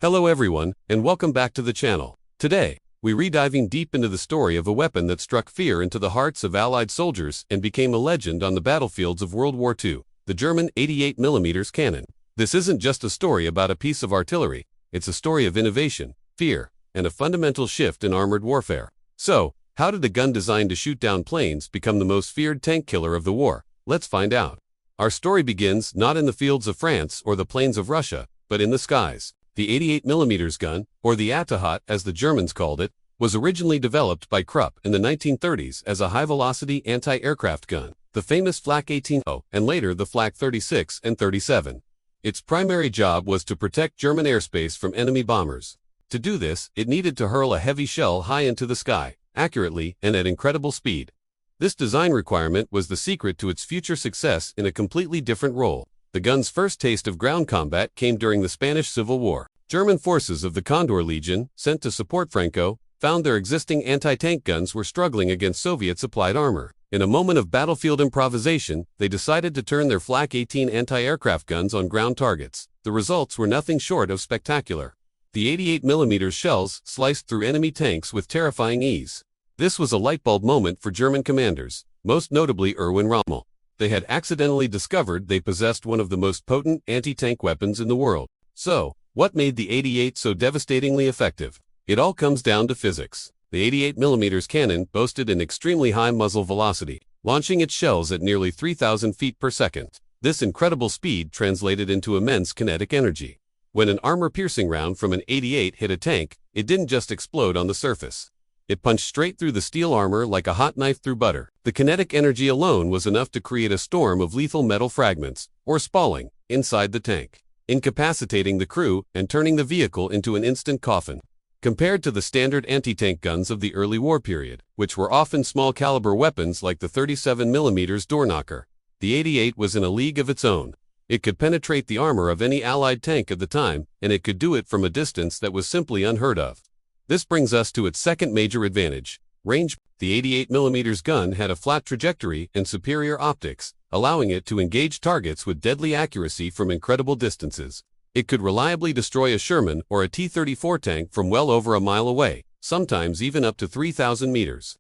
Hello everyone, and welcome back to the channel. Today, we're rediving deep into the story of a weapon that struck fear into the hearts of Allied soldiers and became a legend on the battlefields of World War II, the German 88mm cannon. This isn't just a story about a piece of artillery, it's a story of innovation, fear, and a fundamental shift in armored warfare. So, how did a gun designed to shoot down planes become the most feared tank killer of the war? Let's find out. Our story begins not in the fields of France or the plains of Russia, but in the skies. The 88mm gun, or the Atahat as the Germans called it, was originally developed by Krupp in the 1930s as a high-velocity anti-aircraft gun, the famous Flak 18-0 and later the Flak 36 and 37. Its primary job was to protect German airspace from enemy bombers. To do this, it needed to hurl a heavy shell high into the sky, accurately and at incredible speed. This design requirement was the secret to its future success in a completely different role. The gun's first taste of ground combat came during the Spanish Civil War. German forces of the Condor Legion, sent to support Franco, found their existing anti-tank guns were struggling against Soviet-supplied armor. In a moment of battlefield improvisation, they decided to turn their Flak 18 anti-aircraft guns on ground targets. The results were nothing short of spectacular. The 88mm shells sliced through enemy tanks with terrifying ease. This was a lightbulb moment for German commanders, most notably Erwin Rommel. They had accidentally discovered they possessed one of the most potent anti-tank weapons in the world. So, what made the 88 so devastatingly effective? It all comes down to physics. The 88mm cannon boasted an extremely high muzzle velocity, launching its shells at nearly 3,000 feet per second. This incredible speed translated into immense kinetic energy. When an armor-piercing round from an 88 hit a tank, it didn't just explode on the surface. It punched straight through the steel armor like a hot knife through butter. The kinetic energy alone was enough to create a storm of lethal metal fragments, or spalling, inside the tank, incapacitating the crew and turning the vehicle into an instant coffin. Compared to the standard anti-tank guns of the early war period, which were often small-caliber weapons like the 37mm door knocker, the 88 was in a league of its own. It could penetrate the armor of any Allied tank at the time, and it could do it from a distance that was simply unheard of. This brings us to its second major advantage, range. The 88mm gun had a flat trajectory and superior optics, allowing it to engage targets with deadly accuracy from incredible distances. It could reliably destroy a Sherman or a T-34 tank from well over a mile away, sometimes even up to 3,000 meters.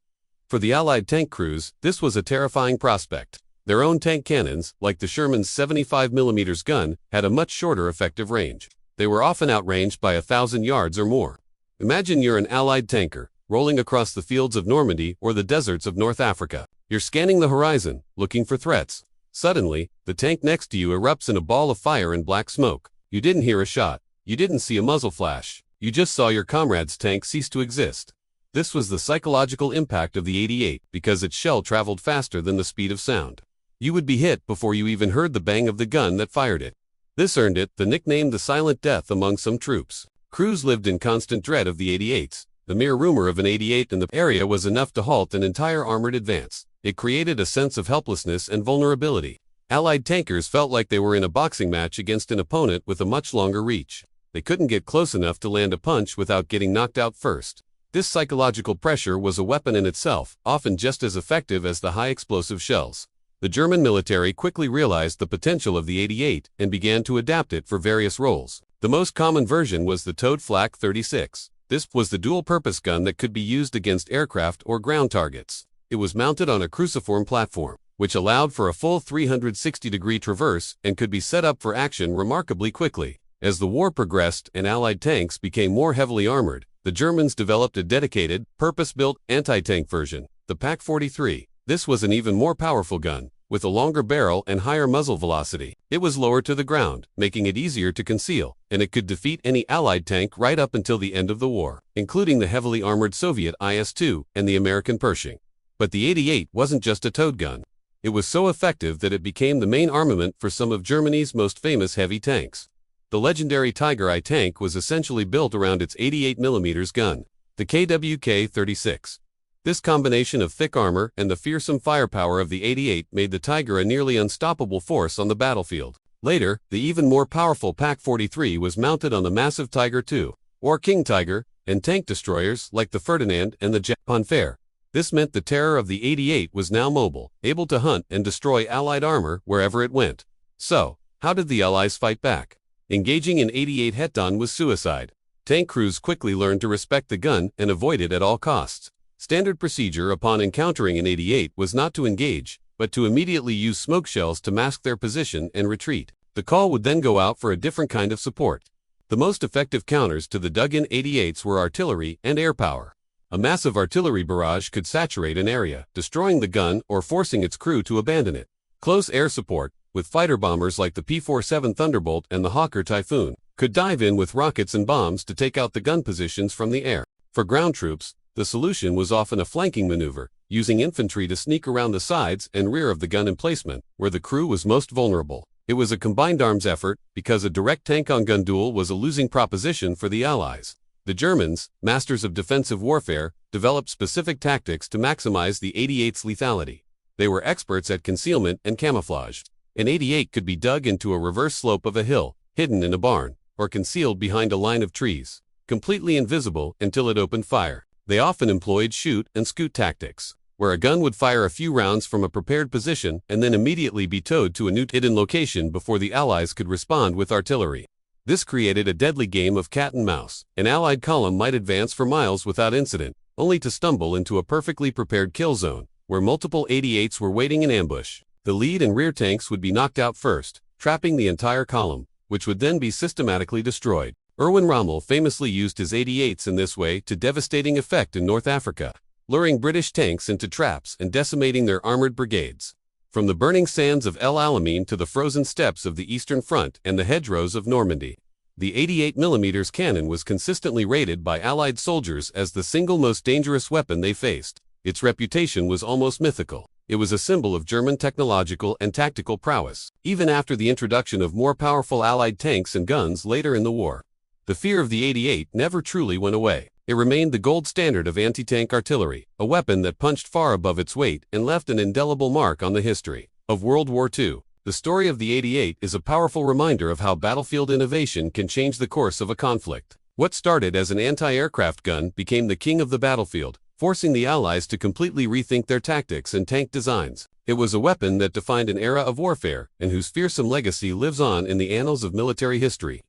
For the Allied tank crews, this was a terrifying prospect. Their own tank cannons, like the Sherman's 75mm gun, had a much shorter effective range. They were often outranged by 1,000 yards or more. Imagine you're an Allied tanker, rolling across the fields of Normandy or the deserts of North Africa. You're scanning the horizon, looking for threats. Suddenly, the tank next to you erupts in a ball of fire and black smoke. You didn't hear a shot. You didn't see a muzzle flash. You just saw your comrade's tank cease to exist. This was the psychological impact of the 88 because its shell traveled faster than the speed of sound. You would be hit before you even heard the bang of the gun that fired it. This earned it the nickname the Silent Death among some troops. Crews lived in constant dread of the 88s. The mere rumor of an 88 in the area was enough to halt an entire armored advance. It created a sense of helplessness and vulnerability. Allied tankers felt like they were in a boxing match against an opponent with a much longer reach. They couldn't get close enough to land a punch without getting knocked out first. This psychological pressure was a weapon in itself, often just as effective as the high-explosive shells. The German military quickly realized the potential of the 88 and began to adapt it for various roles. The most common version was the towed Flak 36. This was the dual-purpose gun that could be used against aircraft or ground targets. It was mounted on a cruciform platform, which allowed for a full 360-degree traverse and could be set up for action remarkably quickly. As the war progressed and Allied tanks became more heavily armored, the Germans developed a dedicated, purpose-built anti-tank version, the Pak 43. This was an even more powerful gun, with a longer barrel and higher muzzle velocity. It was lower to the ground, making it easier to conceal, and it could defeat any Allied tank right up until the end of the war, including the heavily armored Soviet IS-2 and the American Pershing. But the 88 wasn't just a towed gun. It was so effective that it became the main armament for some of Germany's most famous heavy tanks. The legendary Tiger I tank was essentially built around its 88mm gun, the KWK-36. This combination of thick armor and the fearsome firepower of the 88 made the Tiger a nearly unstoppable force on the battlefield. Later, the even more powerful Pak 43 was mounted on the massive Tiger II, or King Tiger, and tank destroyers like the Ferdinand and the Japan Fair. This meant the terror of the 88 was now mobile, able to hunt and destroy Allied armor wherever it went. So, how did the Allies fight back? Engaging in 88 head-on was suicide. Tank crews quickly learned to respect the gun and avoid it at all costs. Standard procedure upon encountering an 88 was not to engage, but to immediately use smoke shells to mask their position and retreat. The call would then go out for a different kind of support. The most effective counters to the dug-in 88s were artillery and air power. A massive artillery barrage could saturate an area, destroying the gun or forcing its crew to abandon it. Close air support, with fighter bombers like the P-47 Thunderbolt and the Hawker Typhoon, could dive in with rockets and bombs to take out the gun positions from the air. For ground troops, the solution was often a flanking maneuver, using infantry to sneak around the sides and rear of the gun emplacement, where the crew was most vulnerable. It was a combined arms effort because a direct tank-on-gun duel was a losing proposition for the Allies. The Germans, masters of defensive warfare, developed specific tactics to maximize the 88's lethality. They were experts at concealment and camouflage. An 88 could be dug into a reverse slope of a hill, hidden in a barn, or concealed behind a line of trees, completely invisible until it opened fire. They often employed shoot and scoot tactics, where a gun would fire a few rounds from a prepared position and then immediately be towed to a new hidden location before the Allies could respond with artillery. This created a deadly game of cat and mouse. An Allied column might advance for miles without incident, only to stumble into a perfectly prepared kill zone, where multiple 88s were waiting in ambush. The lead and rear tanks would be knocked out first, trapping the entire column, which would then be systematically destroyed. Erwin Rommel famously used his 88s in this way to devastating effect in North Africa, luring British tanks into traps and decimating their armored brigades. From the burning sands of El Alamein to the frozen steppes of the Eastern Front and the hedgerows of Normandy, the 88mm cannon was consistently rated by Allied soldiers as the single most dangerous weapon they faced. Its reputation was almost mythical. It was a symbol of German technological and tactical prowess, even after the introduction of more powerful Allied tanks and guns later in the war. The fear of the 88 never truly went away. It remained the gold standard of anti-tank artillery, a weapon that punched far above its weight and left an indelible mark on the history of World War II. The story of the 88 is a powerful reminder of how battlefield innovation can change the course of a conflict. What started as an anti-aircraft gun became the king of the battlefield, forcing the Allies to completely rethink their tactics and tank designs. It was a weapon that defined an era of warfare and whose fearsome legacy lives on in the annals of military history.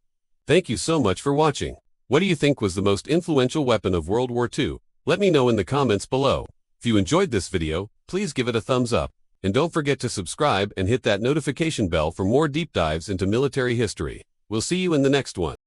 Thank you so much for watching. What do you think was the most influential weapon of World War II? Let me know in the comments below. If you enjoyed this video, please give it a thumbs up. And don't forget to subscribe and hit that notification bell for more deep dives into military history. We'll see you in the next one.